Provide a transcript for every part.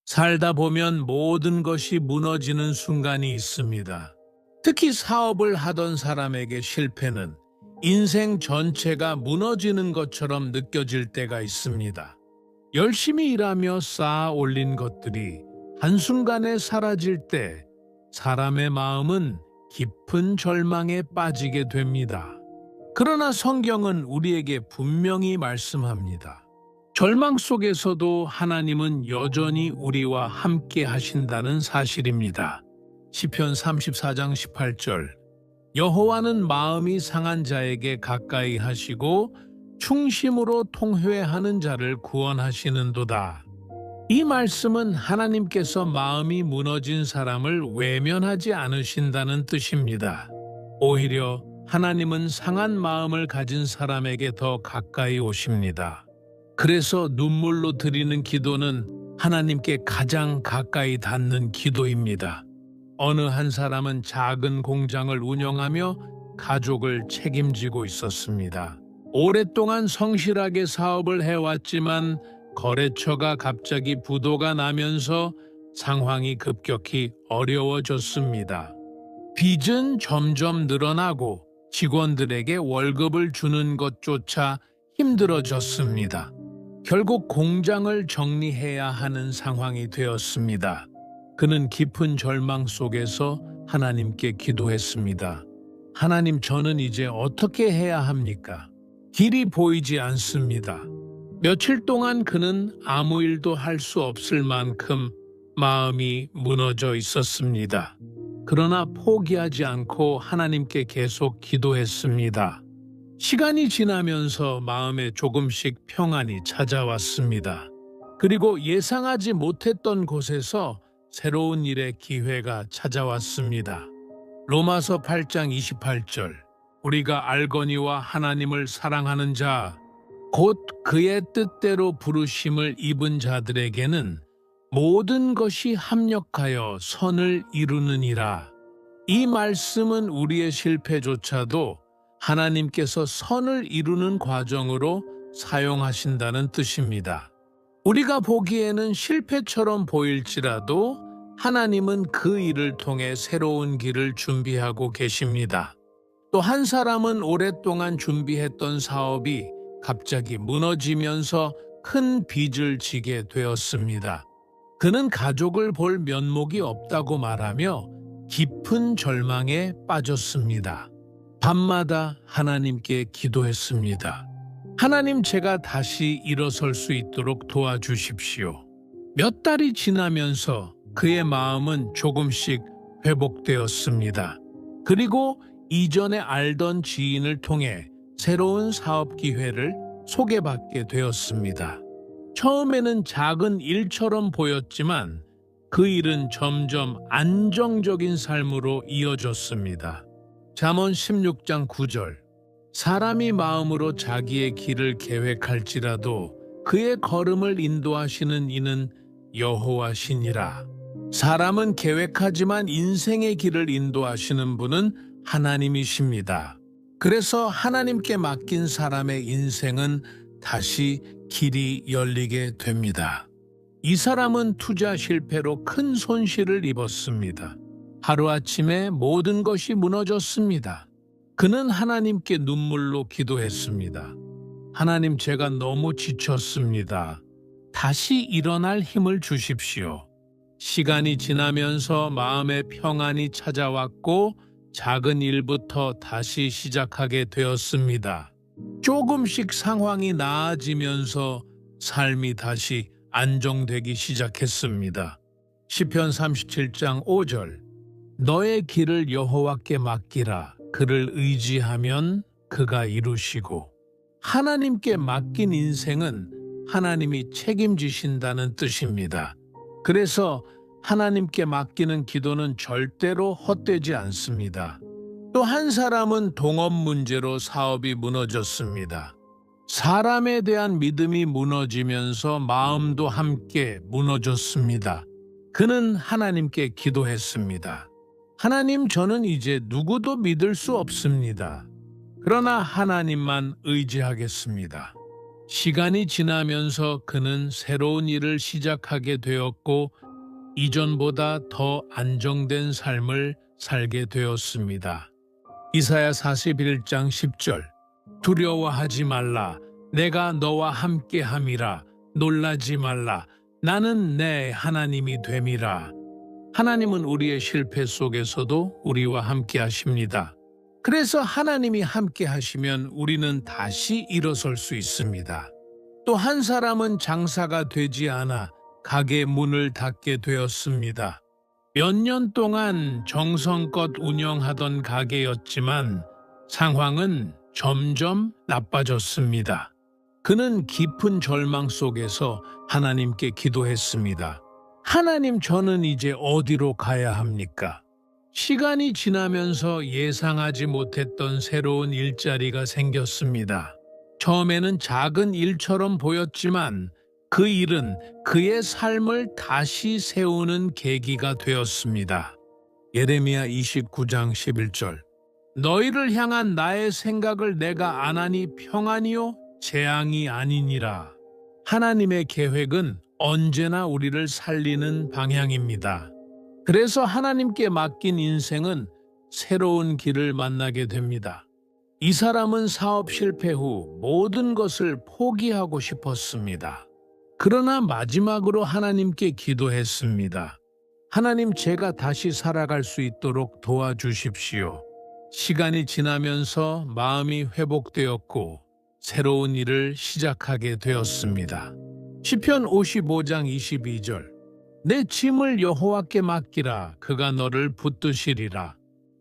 살다 보면 모든 것이 무너지는 순간이 있습니다. 특히 사업을 하던 사람에게 실패는 인생 전체가 무너지는 것처럼 느껴질 때가 있습니다. 열심히 일하며 쌓아 올린 것들이 한순간에 사라질 때 사람의 마음은 깊은 절망에 빠지게 됩니다. 그러나 성경은 우리에게 분명히 말씀합니다. 절망 속에서도 하나님은 여전히 우리와 함께 하신다는 사실입니다. 시편 34장 18절 여호와는 마음이 상한 자에게 가까이 하시고 충심으로 통회하는 자를 구원하시는도다. 이 말씀은 하나님께서 마음이 무너진 사람을 외면하지 않으신다는 뜻입니다. 오히려 하나님은 상한 마음을 가진 사람에게 더 가까이 오십니다. 그래서 눈물로 드리는 기도는 하나님께 가장 가까이 닿는 기도입니다. 어느 한 사람은 작은 공장을 운영하며 가족을 책임지고 있었습니다. 오랫동안 성실하게 사업을 해왔지만 거래처가 갑자기 부도가 나면서 상황이 급격히 어려워졌습니다. 빚은 점점 늘어나고 직원들에게 월급을 주는 것조차 힘들어졌습니다. 결국 공장을 정리해야 하는 상황이 되었습니다. 그는 깊은 절망 속에서 하나님께 기도했습니다. 하나님, 저는 이제 어떻게 해야 합니까? 길이 보이지 않습니다. 며칠 동안 그는 아무 일도 할 수 없을 만큼 마음이 무너져 있었습니다. 그러나 포기하지 않고 하나님께 계속 기도했습니다. 시간이 지나면서 마음에 조금씩 평안이 찾아왔습니다. 그리고 예상하지 못했던 곳에서 새로운 일의 기회가 찾아왔습니다. 로마서 8장 28절 우리가 알거니와 하나님을 사랑하는 자 곧 그의 뜻대로 부르심을 입은 자들에게는 모든 것이 합력하여 선을 이루느니라. 이 말씀은 우리의 실패조차도 하나님께서 선을 이루는 과정으로 사용하신다는 뜻입니다. 우리가 보기에는 실패처럼 보일지라도 하나님은 그 일을 통해 새로운 길을 준비하고 계십니다. 또 한 사람은 오랫동안 준비했던 사업이 갑자기 무너지면서 큰 빚을 지게 되었습니다. 그는 가족을 볼 면목이 없다고 말하며 깊은 절망에 빠졌습니다. 밤마다 하나님께 기도했습니다. 하나님, 제가 다시 일어설 수 있도록 도와주십시오. 몇 달이 지나면서 그의 마음은 조금씩 회복되었습니다. 그리고 이전에 알던 지인을 통해 새로운 사업 기회를 소개받게 되었습니다. 처음에는 작은 일처럼 보였지만 그 일은 점점 안정적인 삶으로 이어졌습니다. 잠언 16장 9절 사람이 마음으로 자기의 길을 계획할지라도 그의 걸음을 인도하시는 이는 여호와시니라. 사람은 계획하지만 인생의 길을 인도하시는 분은 하나님이십니다. 그래서 하나님께 맡긴 사람의 인생은 다시 길이 열리게 됩니다. 이 사람은 투자 실패로 큰 손실을 입었습니다. 하루아침에 모든 것이 무너졌습니다. 그는 하나님께 눈물로 기도했습니다. 하나님, 제가 너무 지쳤습니다. 다시 일어날 힘을 주십시오. 시간이 지나면서 마음의 평안이 찾아왔고 작은 일부터 다시 시작하게 되었습니다. 조금씩 상황이 나아지면서 삶이 다시 안정되기 시작했습니다. 시편 37장 5절 너의 길을 여호와께 맡기라. 그를 의지하면 그가 이루시고. 하나님께 맡긴 인생은 하나님이 책임지신다는 뜻입니다. 그래서 하나님께 맡기는 기도는 절대로 헛되지 않습니다. 또 한 사람은 동업 문제로 사업이 무너졌습니다. 사람에 대한 믿음이 무너지면서 마음도 함께 무너졌습니다. 그는 하나님께 기도했습니다. 하나님, 저는 이제 누구도 믿을 수 없습니다. 그러나 하나님만 의지하겠습니다. 시간이 지나면서 그는 새로운 일을 시작하게 되었고 이전보다 더 안정된 삶을 살게 되었습니다. 이사야 41장 10절 두려워하지 말라 내가 너와 함께함이라 놀라지 말라 나는 내 하나님이 됨이라. 하나님은 우리의 실패 속에서도 우리와 함께 하십니다. 그래서 하나님이 함께 하시면 우리는 다시 일어설 수 있습니다. 또 한 사람은 장사가 되지 않아 가게 문을 닫게 되었습니다. 몇 년 동안 정성껏 운영하던 가게였지만 상황은 점점 나빠졌습니다. 그는 깊은 절망 속에서 하나님께 기도했습니다. 하나님, 저는 이제 어디로 가야 합니까? 시간이 지나면서 예상하지 못했던 새로운 일자리가 생겼습니다. 처음에는 작은 일처럼 보였지만 그 일은 그의 삶을 다시 세우는 계기가 되었습니다. 예레미야 29장 11절 너희를 향한 나의 생각을 내가 아나니 평안이요 재앙이 아니니라. 하나님의 계획은 언제나 우리를 살리는 방향입니다. 그래서 하나님께 맡긴 인생은 새로운 길을 만나게 됩니다. 이 사람은 사업 실패 후 모든 것을 포기하고 싶었습니다. 그러나 마지막으로 하나님께 기도했습니다. 하나님, 제가 다시 살아갈 수 있도록 도와주십시오. 시간이 지나면서 마음이 회복되었고 새로운 일을 시작하게 되었습니다. 시편 55장 22절 내 짐을 여호와께 맡기라 그가 너를 붙드시리라.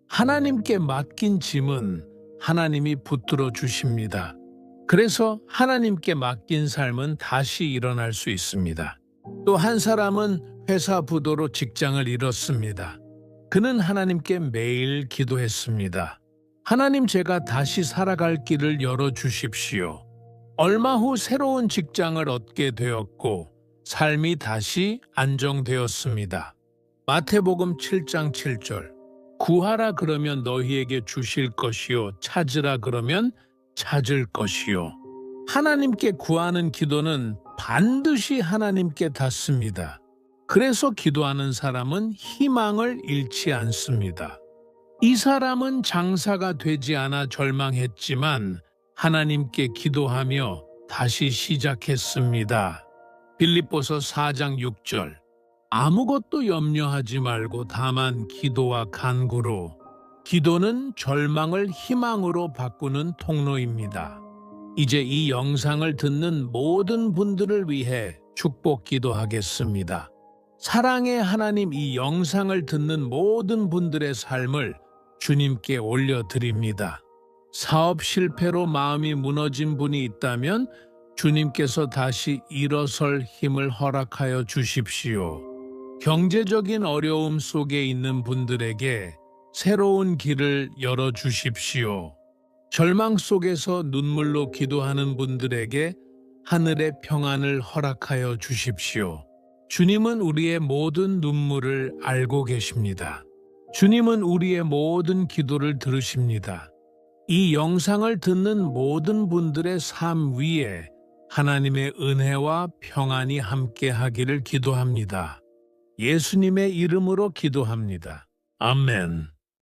하나님께 맡긴 짐은 하나님이 붙들어 주십니다. 그래서 하나님께 맡긴 삶은 다시 일어날 수 있습니다. 또 한 사람은 회사 부도로 직장을 잃었습니다. 그는 하나님께 매일 기도했습니다. 하나님, 제가 다시 살아갈 길을 열어주십시오. 얼마 후 새로운 직장을 얻게 되었고 삶이 다시 안정되었습니다. 마태복음 7장 7절 구하라 그러면 너희에게 주실 것이요 찾으라 그러면 찾을 것이요. 하나님께 구하는 기도는 반드시 하나님께 닿습니다. 그래서 기도하는 사람은 희망을 잃지 않습니다. 이 사람은 장사가 되지 않아 절망했지만 하나님께 기도하며 다시 시작했습니다. 빌립보서 4장 6절 아무것도 염려하지 말고 다만 기도와 간구로. 기도는 절망을 희망으로 바꾸는 통로입니다. 이제 이 영상을 듣는 모든 분들을 위해 축복 기도하겠습니다. 사랑의 하나님, 이 영상을 듣는 모든 분들의 삶을 주님께 올려드립니다. 사업 실패로 마음이 무너진 분이 있다면 주님께서 다시 일어설 힘을 허락하여 주십시오. 경제적인 어려움 속에 있는 분들에게 새로운 길을 열어주십시오. 절망 속에서 눈물로 기도하는 분들에게 하늘의 평안을 허락하여 주십시오. 주님은 우리의 모든 눈물을 알고 계십니다. 주님은 우리의 모든 기도를 들으십니다. 이 영상을 듣는 모든 분들의 삶 위에 하나님의 은혜와 평안이 함께 하기를 기도합니다. 예수님의 이름으로 기도합니다. 아멘.